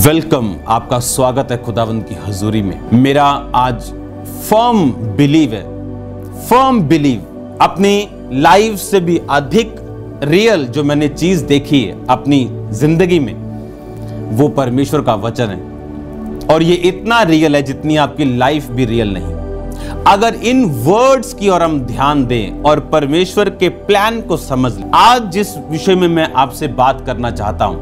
Welcome, आपका स्वागत है खुदावंद की हजूरी में। मेरा आज फर्म बिलीव अपनी लाइफ से भी अधिक रियल जो मैंने चीज देखी है अपनी जिंदगी में, वो परमेश्वर का वचन है। और ये इतना रियल है जितनी आपकी लाइफ भी रियल नहीं। अगर इन वर्ड्स की ओर हम ध्यान दें और परमेश्वर के प्लान को समझ लें, आज जिस विषय में मैं आपसे बात करना चाहता हूं,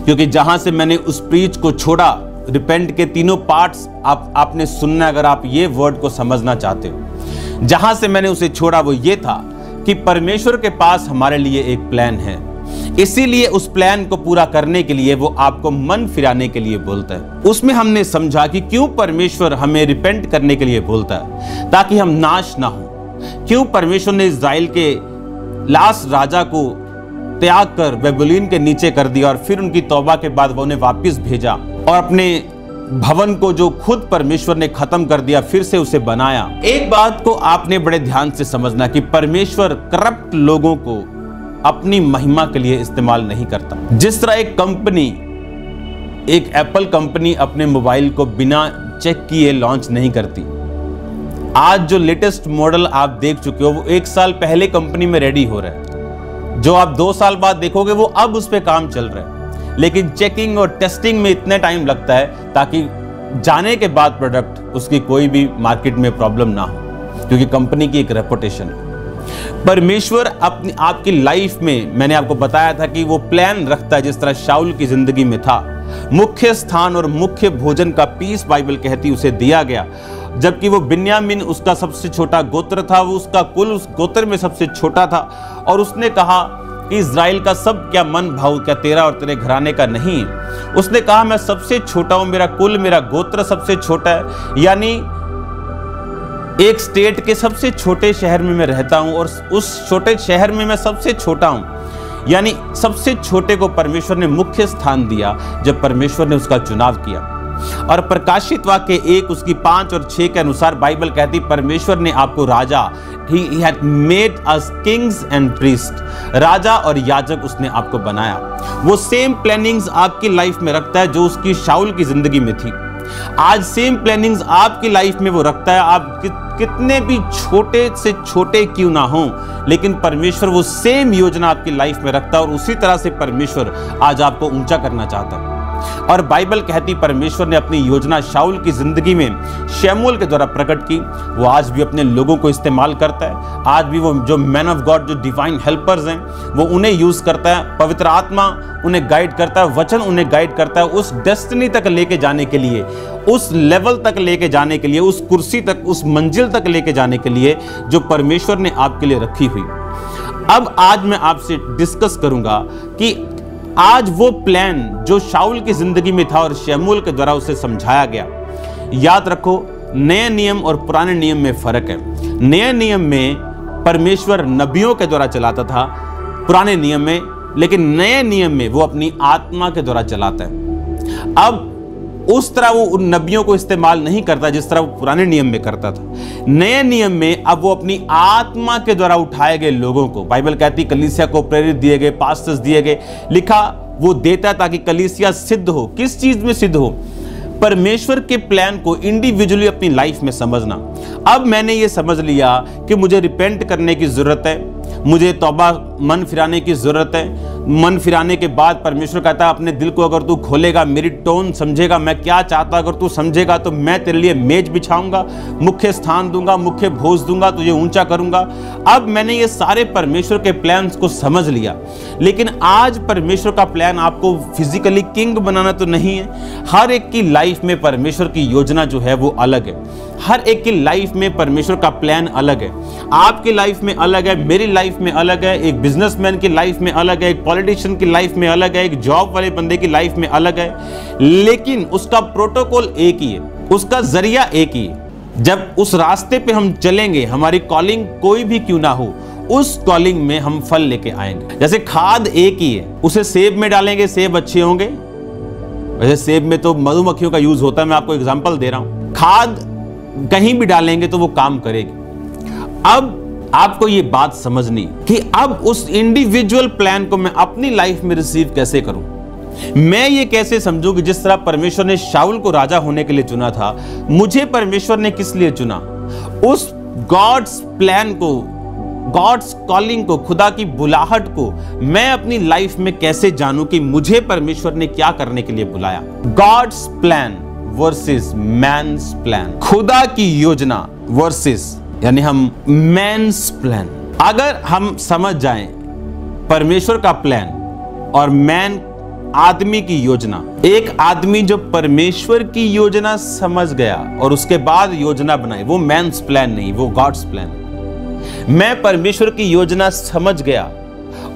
क्योंकि जहां से मैंने उस प्रीच को छोड़ा, रिपेंट के तीनों पार्ट्स आपने सुनना, अगर आप ये वर्ड को समझना चाहते हो। जहां से मैंने उसे छोड़ा वो ये था कि परमेश्वर के पास हमारे लिए एक प्लान है, इसीलिए उस प्लान को पूरा करने के लिए वो आपको मन फिराने के लिए बोलता है। उसमें हमने समझा कि क्यों परमेश्वर हमें रिपेंट करने के लिए बोलता है, ताकि हम नाश ना हो। क्यों परमेश्वर ने इस्राएल के लास्ट राजा को त्याग कर बेबीलोन के नीचे कर दिया और फिर उनकी तौबा के बाद वो उन्हें वापस भेजा और अपने भवन को जो खुद परमेश्वर ने खत्म कर दिया फिर से उसे बनाया। एक बात को आपने बड़े ध्यान से समझना कि परमेश्वर करप्ट लोगों को अपनी महिमा के लिए इस्तेमाल नहीं करता। जिस तरह एक कंपनी, एक एप्पल कंपनी अपने मोबाइल को बिना चेक किए लॉन्च नहीं करती। आज जो लेटेस्ट मॉडल आप देख चुके हो वो 1 साल पहले कंपनी में रेडी हो रहा है। जो आप 2 साल बाद देखोगे वो अब उस पर काम चल रहा है, लेकिन चेकिंग और टेस्टिंग में इतना टाइम लगता है ताकि जाने के बाद प्रोडक्ट उसकी कोई भी मार्केट में प्रॉब्लम ना हो, क्योंकि कंपनी की एक रेपुटेशन है। परमेश्वर अपनी आपकी लाइफ में, मैंने आपको बताया था कि वो प्लान रखता है। जिस तरह शाऊल की जिंदगी में था, मुख्य स्थान और मुख्य भोजन का पीस बाइबल कहती उसे दिया गया, जबकि वो बिन्यामीन उसका सबसे छोटा गोत्र था, वो उसका कुल उस गोत्र में सबसे छोटा था। और उसने कहा कि इज़राइल का सब क्या मन भाव क्या तेरा और तेरे घराने का नहीं। उसने कहा मैं सबसे छोटा हूं, मेरा कुल, मेरा गोत्र सबसे छोटा है। यानी एक स्टेट के सबसे छोटे शहर में मैं रहता हूं और उस छोटे शहर में मैं सबसे छोटा हूं। यानी सबसे छोटे को परमेश्वर ने मुख्य स्थान दिया जब परमेश्वर ने उसका चुनाव किया। और प्रकाशित वाक्य 1 उसकी 5 और 6 के अनुसार बाइबल कहती परमेश्वर ने आपको राजा, He had made us kings and priests, राजा और याजक उसने आपको बनाया। वो सेम प्लानिंग्स आपकी लाइफ में रखता है जो उसकी शाऊल की जिंदगी में थी। आज सेम प्लानिंग्स आपकी लाइफ में वो रखता है। आप कितने भी छोटे से छोटे क्यों ना हो, लेकिन परमेश्वर वो सेम योजना आपकी लाइफ में रखता है और उसी तरह से परमेश्वर आज आपको ऊंचा करना चाहता है। और बाइबल कहती परमेश्वर ने अपनी योजना शाऊल की जिंदगी में शमूएल के द्वारा प्रकट की। वो आज भी अपने लोगों को इस्तेमाल करता है। आज भी वो जो मैन ऑफ गॉड, जो डिवाइन हेल्पर्स हैं, वो उन्हें यूज करता है। पवित्र आत्मा उन्हें गाइड करता है, वचन उन्हें गाइड करता है उस डेस्टिनी तक लेके जाने के लिए, उस लेवल तक लेके जाने के लिए, उस कुर्सी तक, उस मंजिल तक लेके जाने के लिए जो परमेश्वर ने आपके लिए रखी हुई। अब आज मैं आपसे डिस्कस करूंगा कि आज वो प्लान जो शाऊल की जिंदगी में था और शमूएल के द्वारा उसे समझाया गया। याद रखो, नए नियम और पुराने नियम में फर्क है। नए नियम में परमेश्वर नबियों के द्वारा चलाता था, पुराने नियम में, लेकिन नए नियम में वो अपनी आत्मा के द्वारा चलाता है। अब उस तरह वो उन नबियों को इस्तेमाल नहीं करता जिस तरह वो पुराने नियम में करता था। नए नियम में अब वो अपनी आत्मा के द्वारा उठाए गए लोगों को, बाइबल कहती कलीसिया को प्रेरित दिए गए, पास्टर्स दिए गए, लिखा वो देता ताकि कलीसिया सिद्ध हो। किस चीज में सिद्ध हो? परमेश्वर के प्लान को इंडिविजुअली अपनी लाइफ में समझना। अब मैंने ये समझ लिया कि मुझे रिपेंट करने की जरूरत है, मुझे तौबा मन फिराने की जरूरत है। मन फिराने के बाद परमेश्वर कहता है अपने दिल को अगर तू खोलेगा, मेरी टोन समझेगा, मैं क्या चाहता, अगर तू समझेगा तो मैं तेरे लिए मेज बिछाऊंगा, मुख्य स्थान दूंगा, मुख्य भोज दूंगा, तुझे ऊंचा करूंगा। अब मैंने ये सारे परमेश्वर के प्लान्स को समझ लिया। लेकिन आज परमेश्वर का प्लान आपको फिजिकली किंग बनाना तो नहीं है। हर एक की लाइफ में परमेश्वर की योजना जो है वो अलग है। हर एक की लाइफ में परमेश्वर का प्लान अलग है। आपकी लाइफ में अलग है, मेरी लाइफ में अलग है, एक बिजनेसमैन की लाइफ में अलग है, एक पॉलिटिशियन की लाइफ में अलग है, एक जॉब वाले बंदे की लाइफ में अलग है, लेकिन उसका प्रोटोकॉल एक ही है, उसका जरिया एक ही है। जब उस रास्ते पे हम चलेंगे, हमारी कॉलिंग कोई भी क्यों ना हो, उस कॉलिंग में हम फल लेके आएंगे। जैसे खाद एक ही है, उसे सेब में डालेंगे, सेब अच्छे होंगे। वैसे सेब में तो मधुमक्खियों का यूज होता है, मैं आपको एग्जांपल दे रहा हूं। खाद कहीं भी डालेंगे तो वो काम करेगी। अब आपको ये बात समझनी कि अब उस इंडिविजुअल प्लान को मैं अपनी लाइफ में रिसीव कैसे करूं। मैं ये कैसे समझूं कि जिस तरह परमेश्वर ने शाऊल को राजा होने के लिए चुना था, मुझे परमेश्वर ने किस लिए चुना? उस गॉड्स प्लान को, गॉड्स कॉलिंग को, खुदा की बुलाहट को मैं अपनी लाइफ में कैसे जानूं कि मुझे परमेश्वर ने क्या करने के लिए बुलाया? God's plan versus man's plan, खुदा की योजना वर्सेस यानी हम मैन्स प्लान। अगर हम समझ जाएं परमेश्वर का प्लान और मैन आदमी की योजना, एक आदमी जो परमेश्वर की योजना समझ गया और उसके बाद योजना बनाई, वो मैन्स प्लान नहीं, वो गॉड्स प्लान। मैं परमेश्वर की योजना समझ गया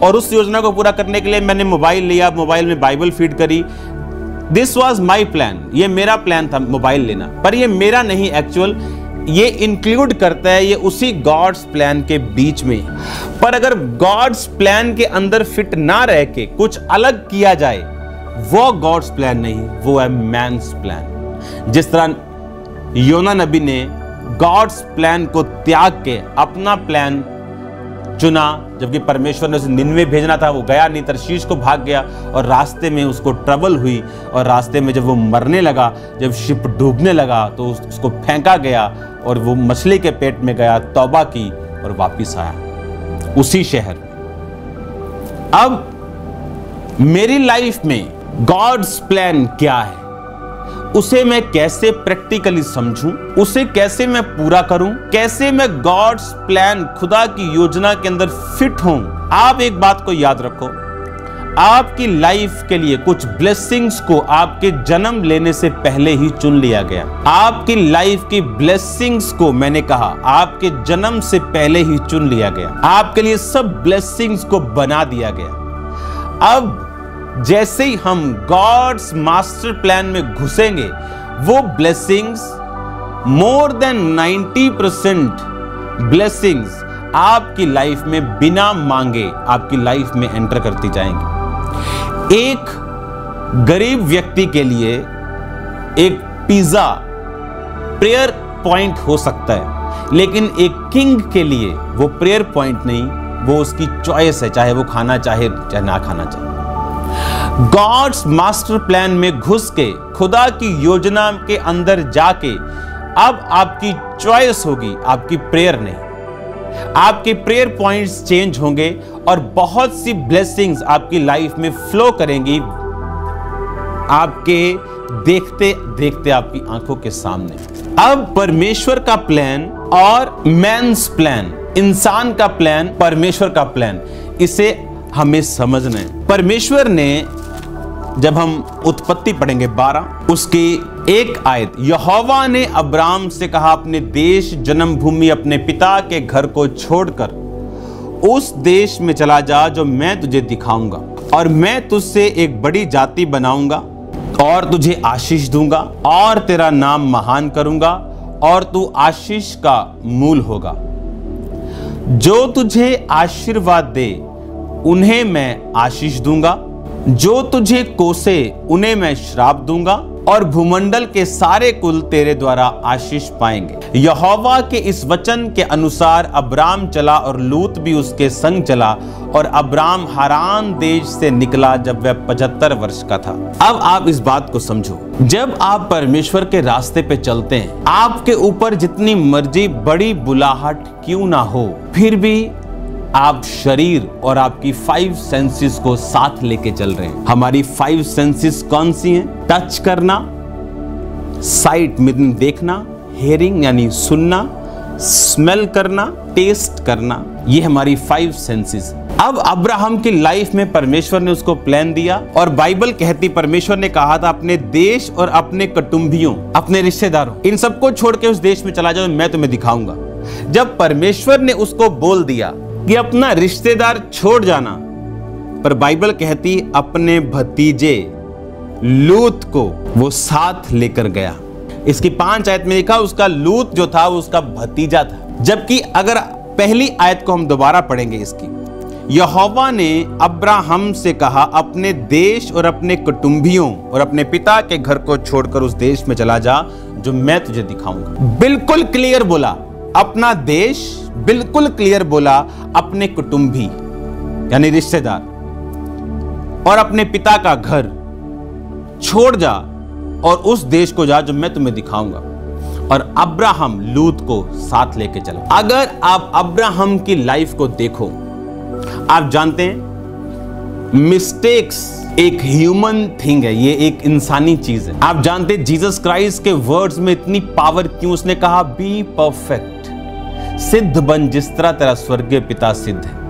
और उस योजना को पूरा करने के लिए मैंने मोबाइल लिया, मोबाइल में बाइबल फीड करी। दिस वॉज माई प्लान, ये मेरा प्लान था मोबाइल लेना, पर ये मेरा नहीं एक्चुअल, ये इंक्लूड करता है, ये उसी गॉड्स प्लान के बीच में। पर अगर गॉड्स प्लान के अंदर फिट ना रह के कुछ अलग किया जाए, वो गॉड्स प्लान नहीं, वो है मैन्स प्लान। जिस तरह योना नबी ने गॉड्स प्लान को त्याग के अपना प्लान चुना, जबकि परमेश्वर ने उसे निन्वे भेजना था, वो गया नहीं, तरशीश को भाग गया और रास्ते में उसको ट्रबल हुई और रास्ते में जब वो मरने लगा, जब शिप डूबने लगा तो उसको फेंका गया और वो मछली के पेट में गया, तौबा की और वापिस आया उसी शहर में। अब मेरी लाइफ में गॉड्स प्लान क्या है, उसे मैं कैसे प्रैक्टिकली समझूं, उसे कैसे मैं पूरा करूं, कैसे मैं गॉड्स प्लान, खुदा की योजना के अंदर फिट हूं। आप एक बात को याद रखो, आपकी लाइफ के लिए कुछ ब्लेसिंग्स को आपके जन्म लेने से पहले ही चुन लिया गया। आपकी लाइफ की ब्लेसिंग्स को, मैंने कहा, आपके जन्म से पहले ही चुन लिया गया। आपके लिए सब ब्लेसिंग्स को बना दिया गया। अब जैसे ही हम गॉड्स मास्टर प्लान में घुसेंगे, वो ब्लेसिंग्स, मोर देन 90% ब्लेसिंग्स आपकी लाइफ में बिना मांगे आपकी लाइफ में एंटर करती जाएंगी। एक गरीब व्यक्ति के लिए एक पिज्जा प्रेयर पॉइंट हो सकता है, लेकिन एक किंग के लिए वो प्रेयर पॉइंट नहीं, वो उसकी चॉइस है, चाहे वो खाना चाहे ना खाना चाहे। गॉड्स मास्टर प्लान में घुस के, खुदा की योजना के अंदर जाके, अब आपकी चॉइस होगी, आपकी प्रेयर नहीं। आपके प्रेयर पॉइंट्स चेंज होंगे और बहुत सी ब्लेसिंग्स आपकी लाइफ में फ्लो करेंगी, आपके देखते देखते आपकी आंखों के सामने। अब परमेश्वर का प्लान और मैन्स प्लान, इंसान का प्लान, परमेश्वर का प्लान, इसे हमें समझना है। परमेश्वर ने, जब हम उत्पत्ति पढ़ेंगे 12 उसकी 1 आयत, यहोवा ने अब्राम से कहा, अपने देश, जन्मभूमि, अपने पिता के घर को छोड़कर उस देश में चला जा जो मैं तुझे दिखाऊंगा, और मैं तुझसे एक बड़ी जाति बनाऊंगा और तुझे आशीष दूंगा और तेरा नाम महान करूंगा और तू आशीष का मूल होगा। जो तुझे आशीर्वाद दे उन्हें मैं आशीष दूंगा, जो तुझे कोसे उन्हें मैं श्राप दूंगा, और भूमंडल के सारे कुल तेरे द्वारा आशीष पाएंगे। यहोवा के इस वचन के अनुसार अब्राम चला और लूत भी उसके संग चला, और अब्राम हारान देश से निकला जब वह 75 वर्ष का था। अब आप इस बात को समझो, जब आप परमेश्वर के रास्ते पे चलते हैं, आपके ऊपर जितनी मर्जी बड़ी बुलाहट क्यों ना हो, फिर भी आप शरीर और आपकी 5 सेंसेस को साथ लेके चल रहे हैं। हमारी 5 सेंसेस कौन सी हैं? टच करना, साइट में देखना, हेयरिंग यानी सुनना, स्मेल करना, टेस्ट करना, ये हमारी 5 सेंसेस। अब अब्राहम की लाइफ में परमेश्वर ने उसको प्लान दिया, और बाइबल कहती, परमेश्वर ने कहा था अपने देश और अपने कुटुंबियों, अपने रिश्तेदारों, इन सबको छोड़ के उस देश में चला जाओ, मैं तुम्हें दिखाऊंगा। जब परमेश्वर ने उसको बोल दिया कि अपना रिश्तेदार छोड़ जाना, पर बाइबल कहती अपने भतीजे लूत को वो साथ लेकर गया। इसकी 5 आयत में लिखा उसका लूत जो था वो उसका भतीजा था। जबकि अगर पहली आयत को हम दोबारा पढ़ेंगे इसकी, यहोवा ने अब्राहम से कहा, अपने देश और अपने कुटुंबियों और अपने पिता के घर को छोड़कर उस देश में चला जा जो मैं तुझे दिखाऊंगा। बिल्कुल क्लियर बोला अपना देश, बिल्कुल क्लियर बोला अपने कुटुंबी यानी रिश्तेदार, और अपने पिता का घर छोड़ जा और उस देश को जा जो मैं तुम्हें दिखाऊंगा। और अब्राहम लूत को साथ लेके चला। अगर आप अब्राहम की लाइफ को देखो, आप जानते हैं मिस्टेक्स एक ह्यूमन थिंग है, ये एक इंसानी चीज है। आप जानते हैं जीसस क्राइस्ट के वर्ड्स में इतनी पावर क्यों? उसने कहा बी परफेक्ट, सिद्ध बन जिस तरह तेरा स्वर्गीय पिता सिद्ध है।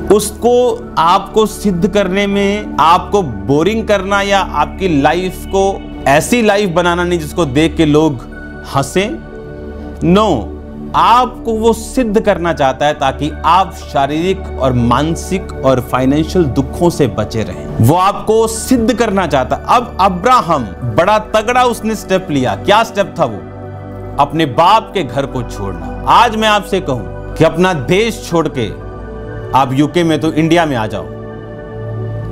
उसको आपको सिद्ध करने में आपको बोरिंग करना या आपकी लाइफ को ऐसी लाइफ बनाना नहीं जिसको देख के लोग हंसे। नो, आपको वो सिद्ध करना चाहता है ताकि आप शारीरिक और मानसिक और फाइनेंशियल दुखों से बचे रहें। वो आपको सिद्ध करना चाहता है। अब अब्राहम बड़ा तगड़ा उसने स्टेप लिया। क्या स्टेप था वो? अपने बाप के घर को छोड़ना। आज मैं आपसे कहूं कि अपना देश छोड़ के आप यूके में तो इंडिया में आ जाओ,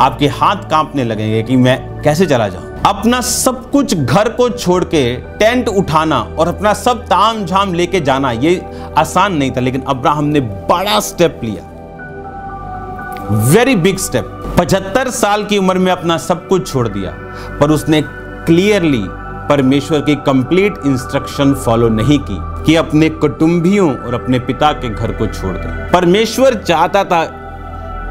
आपके हाथ कांपने लगेंगे कि मैं कैसे चला जाऊं। अपना सब कुछ घर को छोड़ के टेंट उठाना और अपना सब ताम झाम लेके जाना ये आसान नहीं था, लेकिन अब्राहम ने बड़ा स्टेप लिया, वेरी बिग स्टेप। 75 साल की उम्र में अपना सब कुछ छोड़ दिया, पर उसने क्लियरली परमेश्वर की कंप्लीट इंस्ट्रक्शन फॉलो नहीं की कि अपने कुटुंबियों और अपने पिता के घर को छोड़ दे। परमेश्वर चाहता था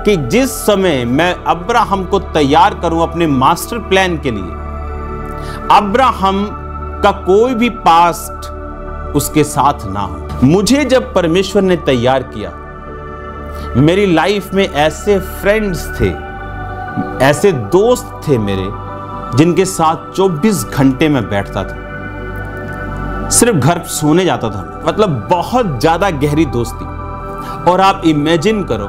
कि जिस समय मैं अब्राहम को तैयार करूं अपने मास्टर प्लान के लिए, अब्राहम का कोई भी पास्ट उसके साथ ना हो। मुझे जब परमेश्वर ने तैयार किया, मेरी लाइफ में ऐसे फ्रेंड्स थे, ऐसे दोस्त थे मेरे, जिनके साथ 24 घंटे में बैठता था, सिर्फ घर सोने जाता था। मतलब बहुत ज्यादा गहरी दोस्ती। और आप इमेजिन करो,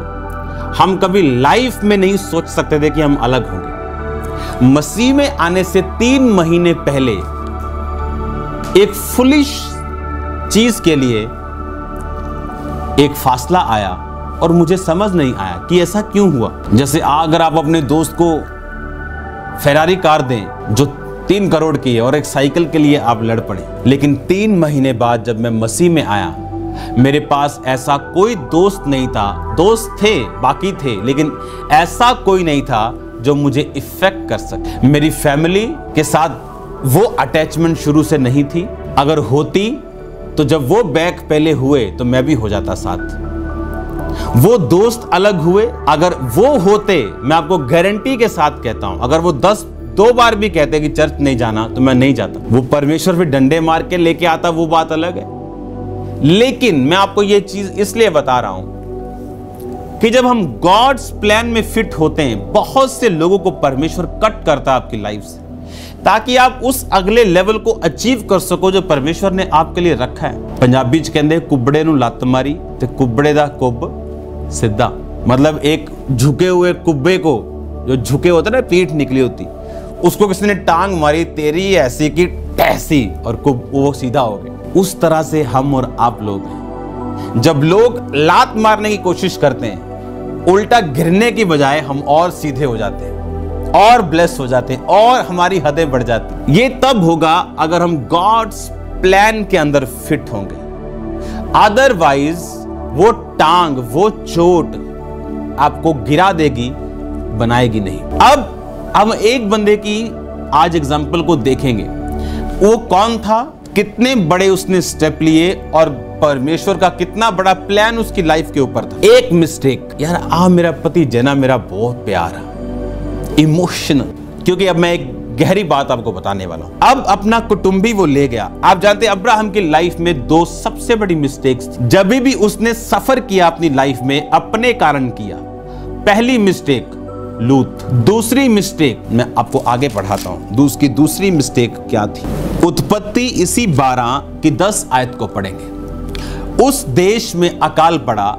हम कभी लाइफ में नहीं सोच सकते थे कि हम अलग होंगे। मसीह में आने से 3 महीने पहले एक फुलिश चीज के लिए एक फासला आया और मुझे समझ नहीं आया कि ऐसा क्यों हुआ। जैसे अगर आप अपने दोस्त को फेरारी कार दें जो 3 करोड़ की है और एक साइकिल के लिए आप लड़ पड़े, लेकिन 3 महीने बाद जब मैं मसीह में आया, मेरे पास ऐसा कोई दोस्त नहीं था। दोस्त थे, बाकी थे, लेकिन ऐसा कोई नहीं था जो मुझे इफेक्ट कर सके। मेरी फैमिली के साथ वो अटैचमेंट शुरू से नहीं थी। अगर होती तो जब वो बैक पहले हुए तो मैं भी हो जाता साथ। वो दोस्त अलग हुए, अगर वो होते, मैं आपको गारंटी के साथ कहता हूं, अगर वो 2 बार भी कहते कि चर्च नहीं जाना तो मैं नहीं जाता। वो परमेश्वर फिर डंडे मार के लेके आता, वो बात अलग है। लेकिन मैं आपको ये चीज इसलिए बता रहा हूं कि जब हम गॉड्स प्लान में फिट होते हैं, बहुत से लोगों को परमेश्वर कट करता है आपकी लाइफ से, ताकि आप उस अगले लेवल को अचीव कर सको जो परमेश्वर ने आपके लिए रखा है। पंजाबी च कहते कुब्बड़े नूं लत्त मारी ते कुब्बड़े दा कुब सीधा। मतलब एक झुके हुए कुब्बे को, जो झुके होते ना, पीठ निकली होती, उसको किसी ने टांग मारी, तेरी ऐसी की तैसी, और कुब वो सीधा हो गया। उस तरह से हम और आप लोग हैं। जब लोग लात मारने की कोशिश करते हैं, उल्टा गिरने की बजाय हम और सीधे हो जाते हैं और ब्लेस हो जाते हैं और हमारी हदें बढ़ जाती हैं। ये तब होगा अगर हम गॉड्स प्लान के अंदर फिट होंगे। अदरवाइज वो टांग, वो चोट आपको गिरा देगी, बनाएगी नहीं। अब हम एक बंदे की आज एग्जाम्पल को देखेंगे। वो कौन था, कितने बड़े उसने स्टेप लिए और परमेश्वर का कितना बड़ा प्लान उसकी लाइफ के ऊपर था। एक मिस्टेक, यार मेरा पति जना मेरा बहुत प्यारा, इमोशनल, क्योंकि अब मैं एक गहरी बात आपको बताने वाला हूं। अब अपना कुटुंबी वो ले गया। आप जानते हैं अब्राहम की लाइफ में 2 सबसे बड़ी मिस्टेक्स थी। जब भी उसने सफर किया अपनी लाइफ में, अपने कारण किया। पहली मिस्टेक लूत, दूसरी मिस्टेक मैं आपको आगे पढ़ाता हूं। उसकी दूसरी मिस्टेक क्या थी? उत्पत्ति इसी 12 की 10 आयत को पढ़ेंगे। उस देश में अकाल पड़ा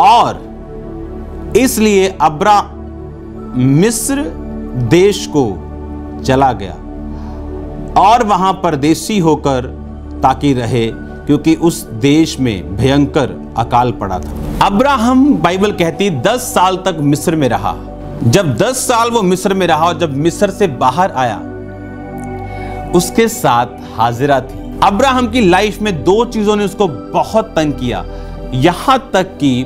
और इसलिए अब्राहम मिस्र देश को चला गया और वहां परदेशी होकर ताकि रहे, क्योंकि उस देश में भयंकर अकाल पड़ा था। अब्राहम, बाइबल कहती 10 साल तक मिस्र में रहा। जब 10 साल वो मिस्र में रहा और जब मिस्र से बाहर आया, उसके साथ हाजिरा थी। अब्राहम की लाइफ में 2 चीजों ने उसको बहुत तंग किया, यहां तक कि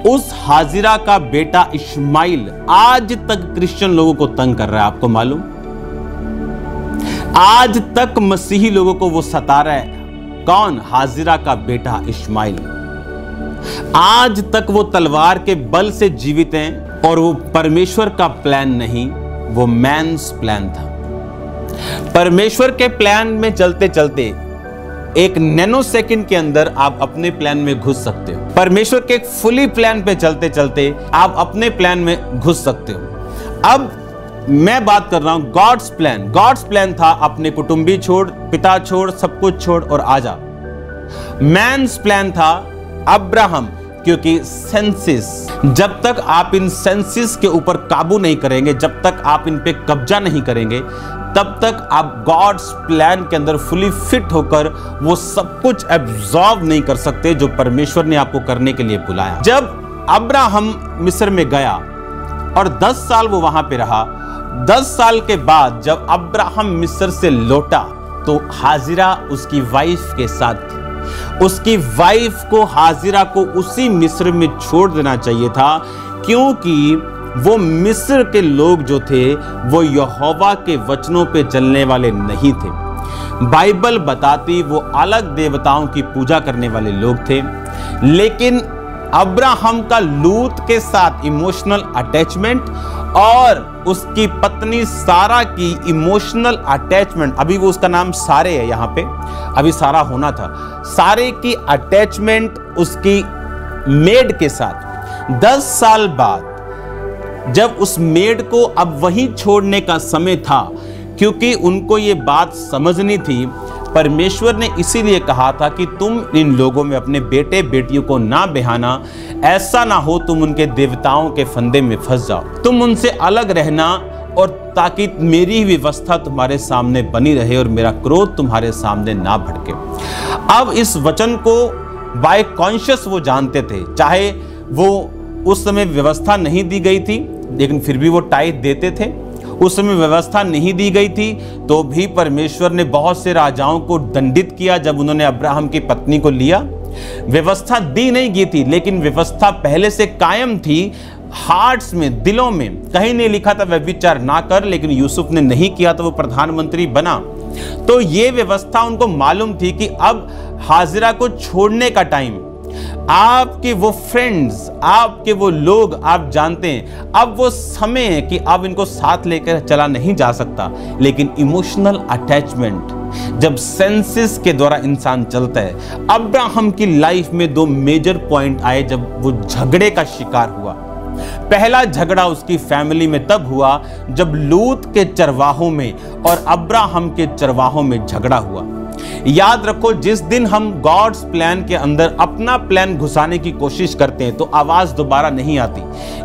उस हाजिरा का बेटा इश्माइल आज तक क्रिश्चियन लोगों को तंग कर रहा है। आपको मालूम, आज तक मसीही लोगों को वो सता रहा है। कौन? हाजिरा का बेटा इश्माइल। आज तक वो तलवार के बल से जीवित हैं और वो परमेश्वर का प्लान नहीं, वो मैन्स प्लान था। परमेश्वर के प्लान में चलते चलते एक नैनो सेकंड के अंदर आप अपने प्लान में घुस सकते हो। परमेश्वर के एक फुली प्लान पे चलते चलते आप अपने प्लान में घुस सकते हो। अब मैं बात कर रहा हूं गॉड्स प्लान। गॉड्स प्लान था अपने कुटुंबी छोड़, पिता छोड़, सब कुछ छोड़ और आजा। मैन्स प्लान था अब्राहम, क्योंकि सेंसिस, जब तक आप इन सेंसिस के ऊपर काबू नहीं करेंगे, जब तक आप इन पे कब्जा नहीं करेंगे, तब तक आप गॉड्स प्लान के अंदर फुली फिट होकर वो सब कुछ एब्जॉर्ब नहीं कर सकते जो परमेश्वर ने आपको करने के लिए बुलाया। जब अब्राहम मिस्र में गया और 10 साल वो वहां पे रहा, 10 साल के बाद जब अब्राहम मिस्र से लौटा तो हाजिरा उसकी वाइफ के साथ थी। उसकी वाइफ को, हाजिरा को उसी मिस्र में छोड़ देना चाहिए था, क्योंकि वो मिस्र के लोग जो थे वो यहोवा के वचनों पे चलने वाले नहीं थे। बाइबल बताती वो अलग देवताओं की पूजा करने वाले लोग थे। लेकिन अब्राहम का लूत के साथ इमोशनल अटैचमेंट और उसकी पत्नी सारा की इमोशनल अटैचमेंट, अभी वो उसका नाम सारे है, यहां पे अभी सारा होना था, सारे की अटैचमेंट उसकी मेड के साथ 10 साल बाद जब उस मेड को अब वहीं छोड़ने का समय था, क्योंकि उनको ये बात समझनी थी, परमेश्वर ने इसीलिए कहा था कि तुम इन लोगों में अपने बेटे बेटियों को ना बिहाना, ऐसा ना हो तुम उनके देवताओं के फंदे में फंस जाओ, तुम उनसे अलग रहना, और ताकि मेरी व्यवस्था तुम्हारे सामने बनी रहे और मेरा क्रोध तुम्हारे सामने ना भड़के। अब इस वचन को बाय कॉन्शियस वो जानते थे, चाहे वो उस समय व्यवस्था नहीं दी गई थी लेकिन फिर भी वो टाइट देते थे। उस समय व्यवस्था नहीं दी गई थी तो भी परमेश्वर ने बहुत से राजाओं को दंडित किया जब उन्होंने अब्राहम की पत्नी को लिया। व्यवस्था दी नहीं गई थी लेकिन व्यवस्था पहले से कायम थी हार्ट्स में, दिलों में। कहीं नहीं लिखा था व्यभिचार ना कर, लेकिन यूसुफ ने नहीं किया तो वो प्रधानमंत्री बना। तो ये व्यवस्था उनको मालूम थी कि अब हाजिरा को छोड़ने का टाइम, आपके वो फ्रेंड्स, आपके वो लोग, आप जानते हैं अब वो समय है कि अब इनको साथ लेकर चला नहीं जा सकता। लेकिन इमोशनल अटैचमेंट जब सेंसेस के द्वारा इंसान चलता है, अब्राहम की लाइफ में 2 मेजर पॉइंट आए जब वो झगड़े का शिकार हुआ। पहला झगड़ा उसकी फैमिली में तब हुआ जब लूत के चरवाहों में और अब्राहम के चरवाहों में झगड़ा हुआ। याद रखो, जिस दिन हम गॉड्स प्लान के अंदर अपना प्लान घुसाने की कोशिश करते हैं तो आवाज दोबारा नहीं आती,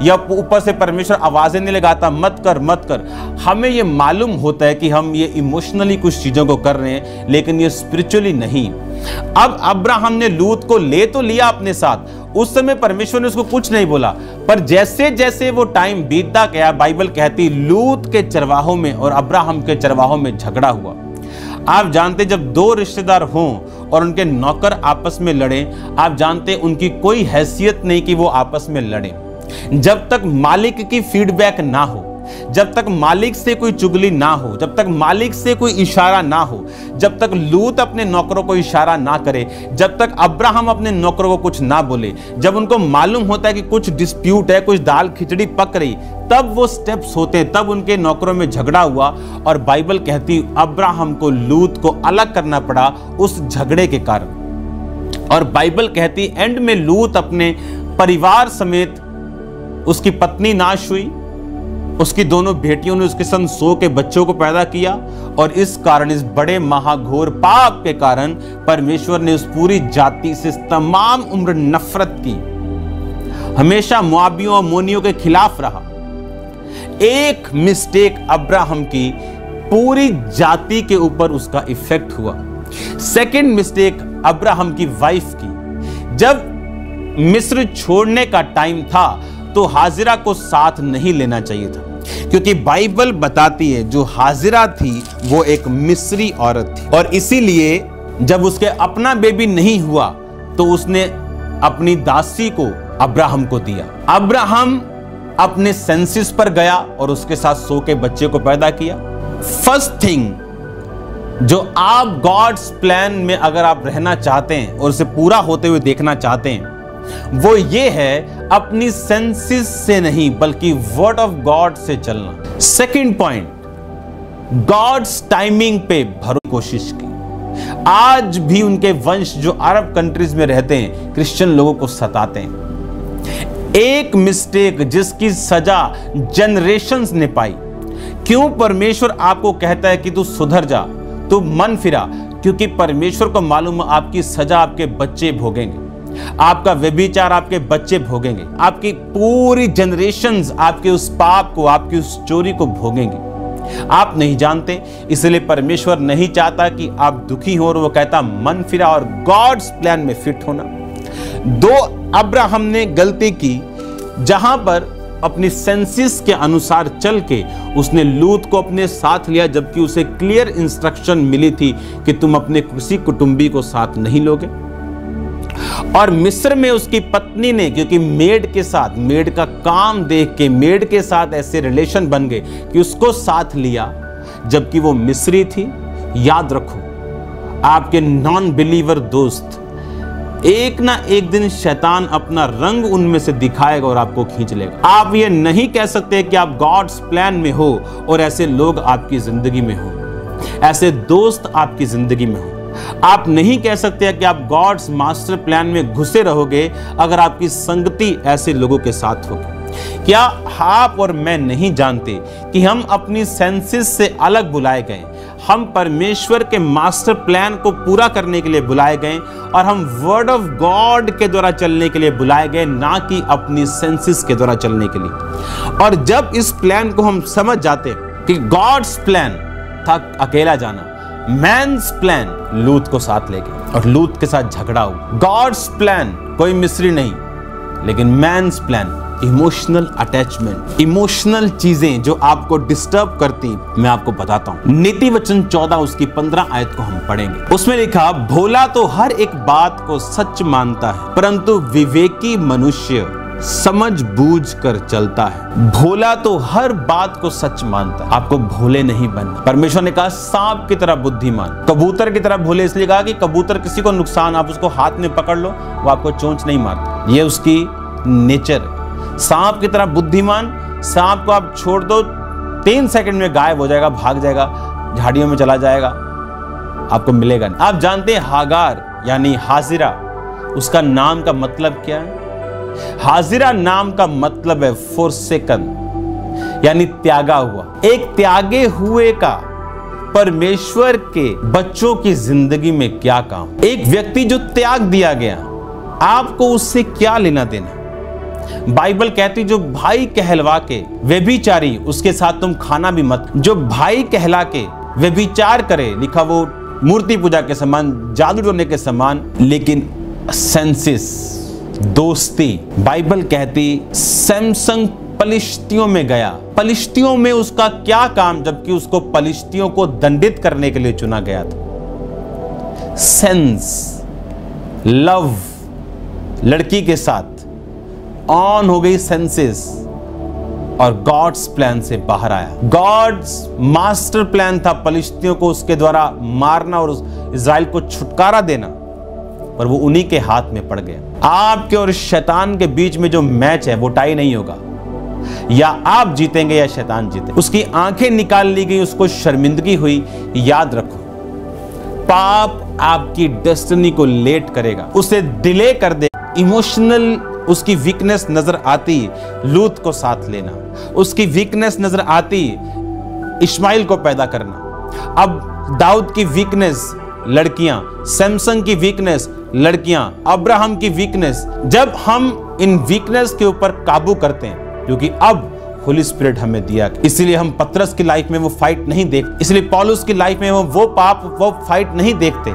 या ऊपर से परमेश्वर आवाजें नहीं लगाता मत कर मत कर। हमें यह मालूम होता है कि हम ये इमोशनली कुछ चीजों को कर रहे हैं लेकिन ये स्पिरिचुअली नहीं। अब अब्राहम ने लूत को ले तो लिया अपने साथ, उस समय परमेश्वर ने उसको कुछ नहीं बोला, पर जैसे जैसे वो टाइम बीतता गया, बाइबल कहती लूत के चरवाहों में और अब्राहम के चरवाहों में झगड़ा हुआ। आप जानते जब 2 रिश्तेदार हों और उनके नौकर आपस में लड़े, आप जानते उनकी कोई हैसियत नहीं कि वो आपस में लड़े। जब तक मालिक की फीडबैक ना हो, जब तक मालिक से कोई चुगली ना हो, जब तक मालिक से कोई इशारा ना हो, जब तक लूत अपने नौकरों को इशारा ना करे, जब तक अब्राहम अपने नौकरों को कुछ ना बोले, जब उनको मालूम होता है कि कुछ डिस्प्यूट है, कुछ दाल खिचड़ी पक रही, तब वो स्टेप्स होते हैं, तब उनके नौकरों में झगड़ा हुआ। और बाइबल कहती अब्राहम को लूत को अलग करना पड़ा उस झगड़े के कारण। और बाइबल कहती एंड में लूत अपने परिवार समेत, उसकी पत्नी नाश हुई, उसकी दोनों बेटियों ने उसके संग सो के बच्चों को पैदा किया, और इस कारण, इस बड़े महाघोर पाप के कारण परमेश्वर ने उस पूरी जाति से तमाम उम्र नफरत की, हमेशा मोआबियों और मोनियों के खिलाफ रहा। एक मिस्टेक अब्राहम की पूरी जाति के ऊपर उसका इफेक्ट हुआ। सेकंड मिस्टेक अब्राहम की वाइफ की, जब मिस्र छोड़ने का टाइम था तो हाजिरा को साथ नहीं लेना चाहिए था, क्योंकि बाइबल बताती है जो हाजिरा थी वो एक मिस्री औरत थी, और इसीलिए जब उसके अपना बेबी नहीं हुआ तो उसने अपनी दासी को, अब्राहम को दिया। अब्राहम अपने सेंसिस पर गया और उसके साथ 100 के बच्चे को पैदा किया। फर्स्ट थिंग जो आप गॉड्स प्लान में अगर आप रहना चाहते हैं और उसे पूरा होते हुए देखना चाहते हैं, वो ये है अपनी सेंसिस से नहीं बल्कि वर्ड ऑफ गॉड से चलना। सेकंड पॉइंट, गॉड्स टाइमिंग पे भरोसा कोशिश की। आज भी उनके वंश जो अरब कंट्रीज में रहते हैं, क्रिश्चियन लोगों को सताते हैं। एक मिस्टेक जिसकी सजा जनरेशंस ने पाई। क्यों परमेश्वर आपको कहता है कि तू सुधर जा, तू मन फिरा? क्योंकि परमेश्वर को मालूम है आपकी सजा आपके बच्चे भोगेंगे, आपका व्यभिचार आपके बच्चे भोगेंगे, आपकी पूरी जनरेशंस आपके उस पाप को, आपकी उस चोरी को भोगेंगे। आप नहीं जानते, इसलिए परमेश्वर नहीं चाहता कि आप दुखी हो, और वो कहता मन फिरा और गॉड्स प्लान में फिट होना। दो, अब्राहम ने गलती की जहां पर अपनी सेंसिस के अनुसार चल के उसने लूत को अपने साथ लिया, जबकि उसे क्लियर इंस्ट्रक्शन मिली थी कि तुम अपने किसी कुटुंबी को साथ नहीं लोगे। और मिस्र में उसकी पत्नी ने, क्योंकि मेड के साथ, मेड का काम देख के मेड के साथ ऐसे रिलेशन बन गए कि उसको साथ लिया, जबकि वो मिस्री थी। याद रखो, आपके नॉन बिलीवर दोस्त एक ना एक दिन शैतान अपना रंग उनमें से दिखाएगा और आपको खींच लेगा। आप ये नहीं कह सकते कि आप गॉड्स प्लान में हो और ऐसे लोग आपकी जिंदगी में हो, ऐसे दोस्त आपकी जिंदगी में हो। आप नहीं कह सकते कि आप गॉड्स मास्टर प्लान में घुसे रहोगे अगर आपकी संगति ऐसे लोगों के साथ होगी। क्या आप और मैं नहीं जानते कि हम अपनी सेंसेस से अलग बुलाए गए? हम परमेश्वर के मास्टर प्लान को पूरा करने के लिए बुलाए गए और हम वर्ड ऑफ गॉड के द्वारा चलने के लिए बुलाए गए, ना कि अपनी सेंसेस के द्वारा चलने के लिए। और जब इस प्लान को हम समझ जाते कि गॉड्स प्लान था अकेला जाना, मैन्स प्लान लूत को साथ ले गए और लूत के साथ झगड़ा हुआ। गॉड्स प्लान कोई मिस्री नहीं, लेकिन man's plan emotional attachment, emotional चीजें जो आपको डिस्टर्ब करती। मैं आपको बताता हूं, नीति वचन 14 उसकी 15 आयत को हम पढ़ेंगे। उसमें लिखा, भोला तो हर एक बात को सच मानता है, परंतु विवेकी मनुष्य समझ बूझ कर चलता है। भोला तो हर बात को सच मानता है। आपको भोले नहीं बनना। परमेश्वर ने कहा सांप की तरह बुद्धिमान, कबूतर की तरह भोले। इसलिए कहा कि कबूतर किसी को नुकसान, आप उसको हाथ में पकड़ लो, वो आपको चोंच नहीं मारता। ये उसकी नेचर है। सांप की तरह बुद्धिमान, सांप को आप छोड़ दो 3 सेकंड में गायब हो जाएगा, भाग जाएगा, झाड़ियों में चला जाएगा, आपको मिलेगा नहीं। आप जानते हैं हागार यानी हाजिरा, उसका नाम का मतलब क्या है? हाजिरा नाम का मतलब है फोरसेकन, यानी त्यागा हुआ। एक त्यागे हुए का परमेश्वर के बच्चों की जिंदगी में क्या काम? एक व्यक्ति जो त्याग दिया गया, आपको उससे क्या लेना देना? बाइबल कहती जो भाई कहलवा के व्यभिचारी, उसके साथ तुम खाना भी मत। जो भाई कहला के व्यभिचार करे, लिखा वो मूर्ति पूजा के समान, जादू टोने के समान, लेकिन सेंसिस दोस्ती। बाइबल कहती सैमसंग पलिश्तियों में गया। पलिश्तियों में उसका क्या काम, जबकि उसको पलिश्तियों को दंडित करने के लिए चुना गया था। सेंस, लव, लड़की के साथ ऑन हो गई सेंसेस और गॉड्स प्लान से बाहर आया। गॉड्स मास्टर प्लान था पलिश्तियों को उसके द्वारा मारना और इज़राइल को छुटकारा देना, पर वो उन्हीं के हाथ में पड़ गया। आपके और शैतान के बीच में जो मैच है वो टाई नहीं होगा, या आप जीतेंगे या शैतान जीते। उसकी आंखें निकाल ली गई, उसको शर्मिंदगी हुई। याद रखो, पाप आपकी डेस्टिनी को लेट करेगा, उसे डिले कर दे। इमोशनल उसकी वीकनेस नजर आती, लूत को साथ लेना। उसकी वीकनेस नजर आती, इस्माइल को पैदा करना। अब दाऊद की वीकनेस लड़कियां, सैमसंग की वीकनेस लड़कियां, अब्राहम की वीकनेस। जब हम इन वीकनेस के ऊपर काबू करते हैं, क्योंकि अब होली स्पिरिट हमें दिया, इसलिए हम पतरस की लाइफ में वो फाइट नहीं देखते, इसलिए पौलुस की लाइफ में वो पाप, वो फाइट नहीं देखते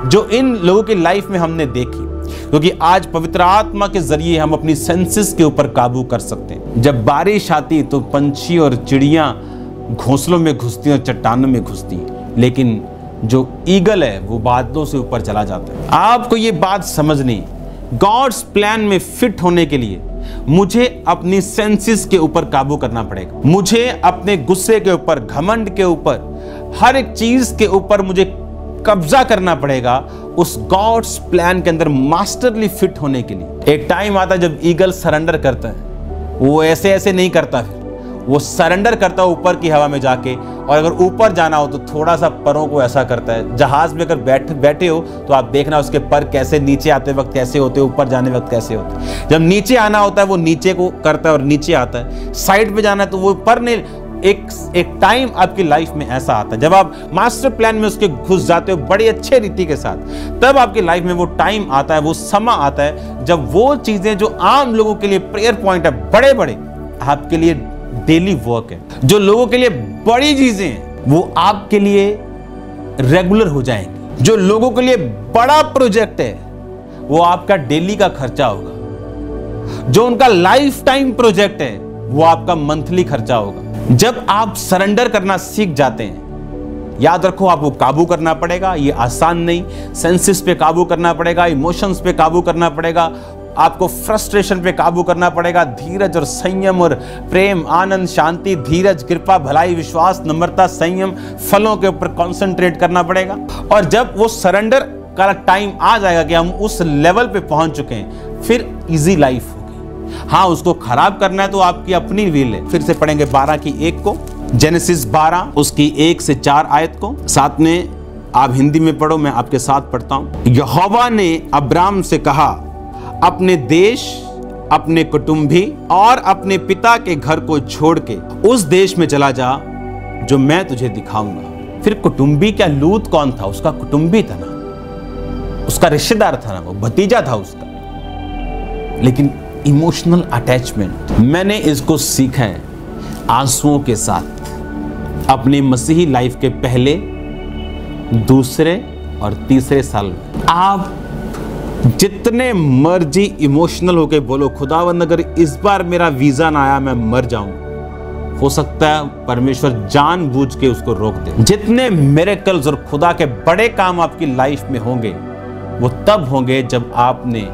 जो इन लोगों की लाइफ में हमने देखी। क्योंकि आज पवित्र आत्मा के जरिए हम अपनी सेंसेस के ऊपर काबू कर सकते हैं। जब बारिश आती तो पंछी और चिड़ियां घोंसलों में घुसती और चट्टानों में घुसती, लेकिन जो ईगल है वो बादलों से ऊपर चला जाता है। आपको ये बात समझनी गॉड्स प्लान में फिट होने के लिए मुझे अपनी सेंसेस के ऊपर काबू करना पड़ेगा। मुझे अपने गुस्से के ऊपर, घमंड के ऊपर, हर एक चीज के ऊपर मुझे कब्जा करना पड़ेगा उस गॉड्स प्लान के अंदर मास्टरली फिट होने के लिए। एक टाइम आता है जब ईगल सरेंडर करता है, वो ऐसे ऐसे नहीं करता, फिर वो सरेंडर करता है ऊपर की हवा में जाके, और अगर ऊपर जाना हो तो थोड़ा सा परों को ऐसा करता है। जहाज में अगर बैठे हो तो आप देखना उसके पर कैसे नीचे आते वक्त कैसे होते, ऊपर जाने वक्त कैसे होते। जब नीचे आना होता है वो नीचे को करता है और नीचे आता है, साइड पे जाना है तो वो पर नहीं। एक टाइम आपकी लाइफ में ऐसा आता है जब आप मास्टर प्लान में उसके घुस जाते हो बड़ी अच्छे रीति के साथ, तब आपकी लाइफ में वो टाइम आता है, वो समय आता है जब वो चीजें जो आम लोगों के लिए प्रेयर पॉइंट है, बड़े बड़े आपके लिए डेली वर्क है, जो लोगों के लिए बड़ी चीजें हैं वो आपके लिए रेगुलर हो जाएंगी। जो लोगों के लिए बड़ा प्रोजेक्ट है वो आपका डेली का खर्चा होगा। जो उनका लाइफ टाइम प्रोजेक्ट है वो आपका मंथली खर्चा होगा। जब आप सरेंडर करना सीख जाते हैं, याद रखो आपको काबू करना पड़ेगा, ये आसान नहीं। सेंसेस पे काबू करना पड़ेगा, इमोशंस पे काबू करना पड़ेगा, आपको फ्रस्ट्रेशन पे काबू करना पड़ेगा, धीरज और संयम और प्रेम, आनंद, शांति, धीरज, कृपा, भलाई, विश्वास, नम्रता, संयम, फलों के ऊपर कंसंट्रेट करना पड़ेगा। और जब वो सरेंडर का टाइम आ जाएगा कि हम उस लेवल पे पहुंच चुके हैं, फिर इजी लाइफ होगी। हाँ, उसको खराब करना है तो आपकी अपनी विल है। फिर से पढ़ेंगे 12:1 को, जेनेसिस 12 उसकी 1 से 4 आयत को। साथ में आप हिंदी में पढ़ो, मैं आपके साथ पढ़ता हूं। यहोवा ने अब्राम से कहा, अपने देश, अपने कुटुंबी और अपने पिता के घर को छोड़ के उस देश में चला जा जो मैं तुझे दिखाऊंगा। फिर कुटुंबी क्या, लूत कौन था? उसका कुटुंबी था ना, उसका रिश्तेदार था ना, वो भतीजा था उसका। लेकिन इमोशनल अटैचमेंट, मैंने इसको सीखा है आंसुओं के साथ अपनी मसीही लाइफ के पहले, दूसरे और तीसरे साल में। आप जितने मर्जी इमोशनल होके बोलो, खुदावंद अगर इस बार मेरा वीजा ना आया मैं मर जाऊं, हो सकता है परमेश्वर जानबूझ के उसको रोक दे। जितने मिरेकल्स और खुदा के बड़े काम आपकी लाइफ में होंगे वो तब होंगे जब आपने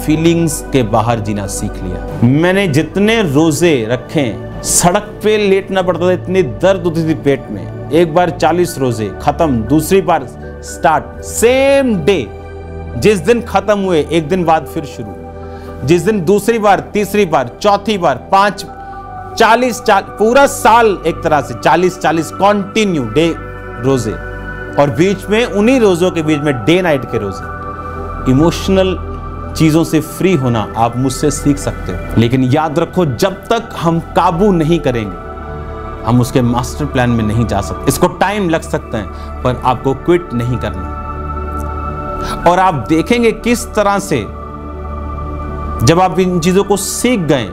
फीलिंग्स के बाहर जीना सीख लिया। मैंने जितने रोजे रखे, सड़क पे लेटना पड़ता था, इतनी दर्द होती थी पेट में। एक बार 40 रोजे खत्म, दूसरी बार स्टार्ट, सेम डे। जिस दिन खत्म हुए एक दिन बाद फिर शुरू, जिस दिन दूसरी बार, तीसरी बार, चौथी बार, 5, 40 पूरा साल एक तरह से 40 कंटिन्यू डे रोजे, और बीच में उन्हीं रोजों के बीच में डे नाइट के रोजे। इमोशनल चीजों से फ्री होना आप मुझसे सीख सकते हो, लेकिन याद रखो जब तक हम काबू नहीं करेंगे हम उसके मास्टर प्लान में नहीं जा सकते। इसको टाइम लग सकता है पर आपको क्विट नहीं करना। और आप देखेंगे किस तरह से जब आप इन चीजों को सीख गए,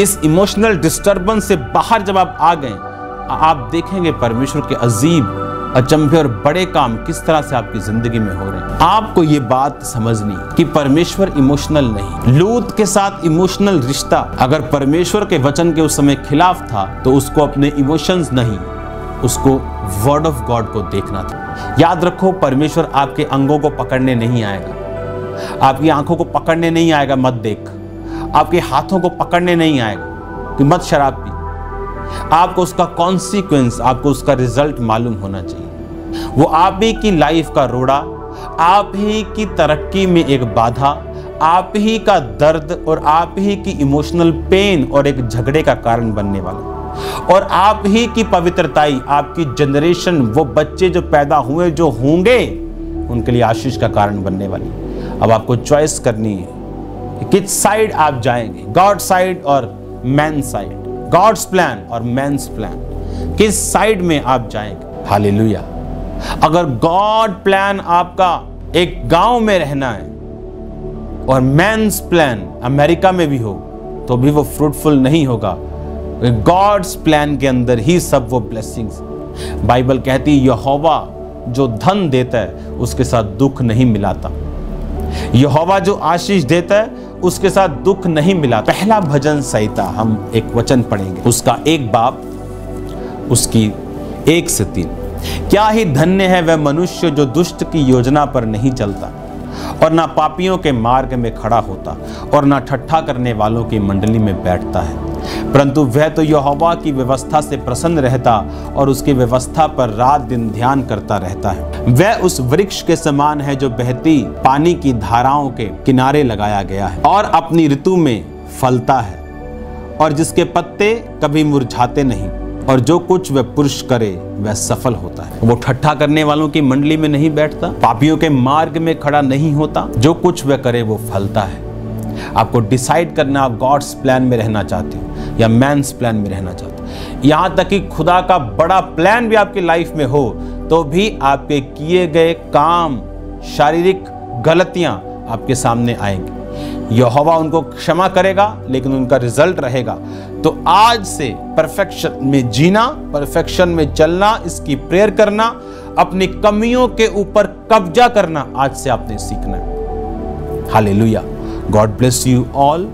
इस इमोशनल डिस्टर्बेंस से बाहर जब आप आ गए, आप देखेंगे परमेश्वर के अजीब, अचंभे और बड़े काम किस तरह से आपकी जिंदगी में हो रहे हैं। आपको ये बात समझनी कि परमेश्वर इमोशनल नहीं। लूत के साथ इमोशनल रिश्ता अगर परमेश्वर के वचन के उस समय खिलाफ था तो उसको अपने इमोशंस नहीं, उसको वर्ड ऑफ गॉड को देखना था। याद रखो, परमेश्वर आपके अंगों को पकड़ने नहीं आएगा, आपकी आंखों को पकड़ने नहीं आएगा मत देख, आपके हाथों को पकड़ने नहीं आएगा कि मत शराब पी। आपको उसका कॉन्सिक्वेंस, आपको उसका रिजल्ट मालूम होना चाहिए। वो आप ही की लाइफ का रोड़ा, आप ही की तरक्की में एक बाधा, आप ही का दर्द और आप ही की इमोशनल पेन और एक झगड़े का कारण बनने वाला, और आप ही की पवित्रताई, आपकी जनरेशन, वो बच्चे जो पैदा हुए, जो होंगे, उनके लिए आशीष का कारण बनने वाली। अब आपको चॉइस करनी है कि किस साइड आप जाएंगे, गॉड साइड और मैन साइड, गॉड्स प्लान और मैन्स प्लान, किस साइड में आप जाएंगे। हालेलुया। अगर गॉड प्लान आपका एक गांव में रहना है और मैन्स प्लान अमेरिका में भी हो तो भी वो फ्रूटफुल नहीं होगा। गॉड्स प्लान के अंदर ही सब वो ब्लेसिंग्स। बाइबल कहती है यहोवा जो धन देता है उसके साथ दुख नहीं मिलाता, यहोवा जो आशीष देता है उसके साथ दुख नहीं मिला। पहला भजन संहिता हम एक वचन पढ़ेंगे, उसका 1 बाब उसकी 1 से 3। क्या ही धन्य है वह मनुष्य जो दुष्ट की योजना पर नहीं चलता और ना पापियों के मार्ग में खड़ा होता और ना ठट्ठा करने वालों की मंडली में बैठता है, परंतु वह तो यहोवा की व्यवस्था से प्रसन्न रहता और उसकी व्यवस्था पर रात दिन ध्यान करता रहता है। वह उस वृक्ष के समान है जो बहती पानी की धाराओं के किनारे लगाया गया है और अपनी ऋतु में फलता है और जिसके पत्ते कभी मुरझाते नहीं, और जो कुछ वह पुरुष करे वह सफल होता है। वो ठट्ठा करने वालों की मंडली में नहीं बैठता, पापियों के मार्ग में खड़ा नहीं होता, जो कुछ वह करे वो फलता है। आपको डिसाइड करना, आप गॉड्स प्लान में रहना चाहते हो या मैन्स प्लान में रहना चाहते हो। यहाँ तक कि खुदा का बड़ा प्लान भी आपकी लाइफ में हो तो भी आपके किए गए काम, शारीरिक गलतियां आपके सामने आएंगी। यहोवा उनको क्षमा करेगा लेकिन उनका रिजल्ट रहेगा। तो आज से परफेक्शन में जीना, परफेक्शन में चलना, इसकी प्रेयर करना, अपनी कमियों के ऊपर कब्जा करना आज से आपने सीखना है। Hallelujah. God bless you all.